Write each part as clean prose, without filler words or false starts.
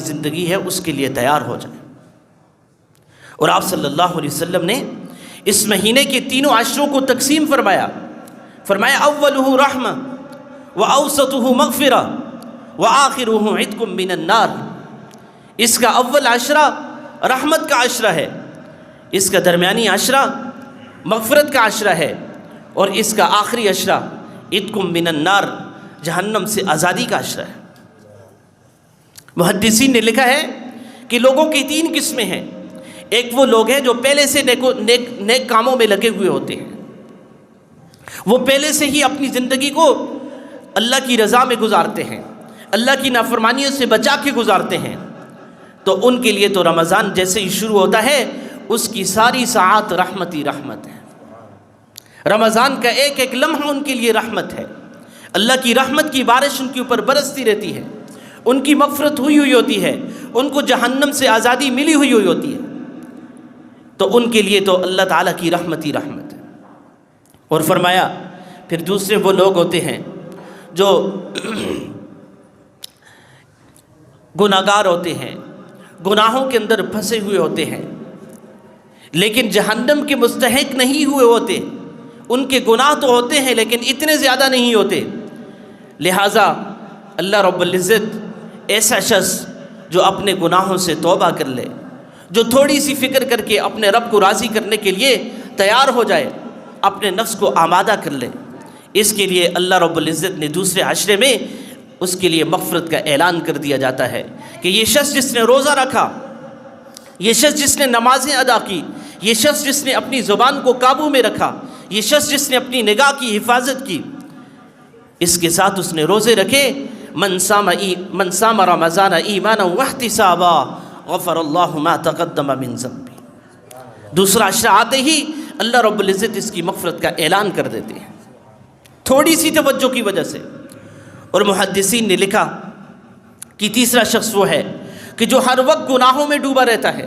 زندگی ہے اس کے لیے تیار ہو جائے۔ اور آپ صلی اللہ علیہ وسلم نے اس مہینے کے تینوں عشروں کو تقسیم فرمایا اولہ رحمہ واوسطہ مغفرہ وآخرہ عتق من النار۔ اس کا اول عشرہ رحمت کا عشرہ ہے، اس کا درمیانی عشرہ مغفرت کا عشرہ ہے، اور اس کا آخری عشرہ عتق من النار، جہنم سے آزادی کا عشرہ ہے۔ محدثین نے لکھا ہے کہ لوگوں کی تین قسمیں ہیں۔ ایک وہ لوگ ہیں جو پہلے سے نیک کاموں میں لگے ہوئے ہوتے ہیں، وہ پہلے سے ہی اپنی زندگی کو اللہ کی رضا میں گزارتے ہیں، اللہ کی نافرمانیوں سے بچا کے گزارتے ہیں، تو ان کے لیے تو رمضان جیسے ہی شروع ہوتا ہے اس کی ساری ساعات رحمت ہی رحمت ہے۔ رمضان کا ایک ایک لمحہ ان کے لیے رحمت ہے، اللہ کی رحمت کی بارش ان کے اوپر برستی رہتی ہے، ان کی مغفرت ہوئی ہوتی ہے، ان کو جہنم سے آزادی ملی ہوئی ہوتی ہے، تو ان کے لیے تو اللہ تعالیٰ کی رحمت ہی رحمت ہے۔ اور فرمایا پھر دوسرے وہ لوگ ہوتے ہیں جو گناہگار ہوتے ہیں، گناہوں کے اندر پھنسے ہوئے ہوتے ہیں، لیکن جہنم کے مستحق نہیں ہوئے ہوتے، ان کے گناہ تو ہوتے ہیں لیکن اتنے زیادہ نہیں ہوتے، لہٰذا اللہ رب العزت ایسا شخص جو اپنے گناہوں سے توبہ کر لے، جو تھوڑی سی فکر کر کے اپنے رب کو راضی کرنے کے لیے تیار ہو جائے، اپنے نفس کو آمادہ کر لے، اس کے لیے اللہ رب العزت نے دوسرے عشرے میں اس کے لیے مغفرت کا اعلان کر دیا جاتا ہے کہ یہ شخص جس نے روزہ رکھا، یہ شخص جس نے نمازیں ادا کی، یہ شخص جس نے اپنی زبان کو قابو میں رکھا، یہ شخص جس نے اپنی نگاہ کی حفاظت کی، اس کے ساتھ اس نے روزے رکھے، من صام رمضان ایمانا واحتسابا غفر اللہ ما تقدم من ذنبہ۔ دوسرا عشرہ آتے ہی اللہ رب العزت اس کی مغفرت کا اعلان کر دیتے ہیں، تھوڑی سی توجہ کی وجہ سے۔ اور محدثین نے لکھا کہ تیسرا شخص وہ ہے کہ جو ہر وقت گناہوں میں ڈوبا رہتا ہے،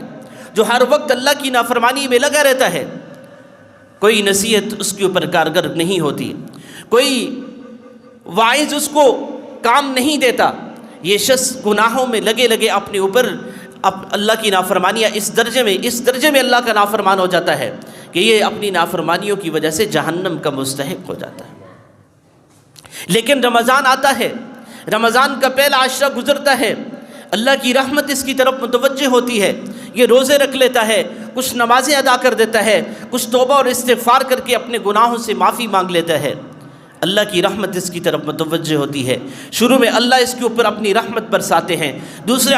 جو ہر وقت اللہ کی نافرمانی میں لگا رہتا ہے، کوئی نصیحت اس کے اوپر کارگر نہیں ہوتی، کوئی واعظ اس کو کام نہیں دیتا، یہ شخص گناہوں میں لگے اپنے اوپر اللہ کی نافرمانیاں اس درجے میں اللہ کا نافرمان ہو جاتا ہے کہ یہ اپنی نافرمانیوں کی وجہ سے جہنم کا مستحق ہو جاتا ہے۔ لیکن رمضان آتا ہے، رمضان کا پہلا عشرہ گزرتا ہے، اللہ کی رحمت اس کی طرف متوجہ ہوتی ہے، یہ روزے رکھ لیتا ہے، کچھ نمازیں ادا کر دیتا ہے، کچھ توبہ اور استغفار کر کے اپنے گناہوں سے معافی مانگ لیتا ہے، اللہ کی رحمت اس کی طرف متوجہ ہوتی ہے، شروع میں اللہ اس کے اوپر اپنی رحمت برساتے ہیں، دوسرے